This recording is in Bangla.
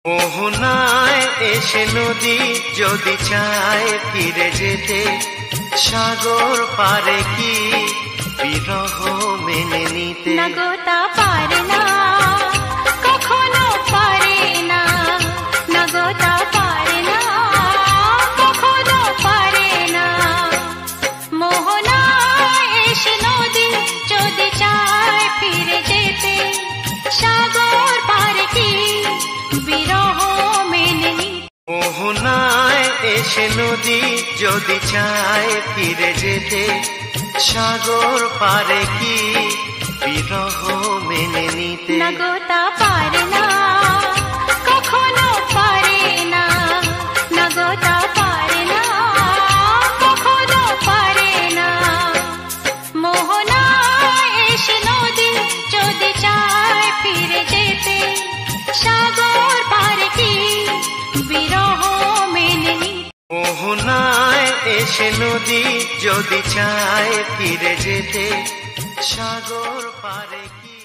মোহনায় এসে নদী যদি চায় ফিরে যেতে, সাগর পারে কি বিরহ মেনে নিতে? না গো তা পারে না, কখনো পারে না। না গো তা পারে না, কখনো পারে না। মোহনায় এসে নদী যদি চায় ফিরে যেতে, সাগর পারে কি বিরহ মেনে নিতে? মোহনায় এসে নদী যদি চায় ফিরে যেতে, সাগর পারে কি বিরহ মেনে নিতে? না গো তা পারে না, কখনো পারে না। না গো তা পারে না, কখনো পারে না। মোহনায় এসে নদী যদি চায় ফিরে যেতে, সাগর পারে কি বিরহ মেনে নিতে? মোহনায় এসে নদী যদি চায় ফিরে যেতে, সাগর পারে কি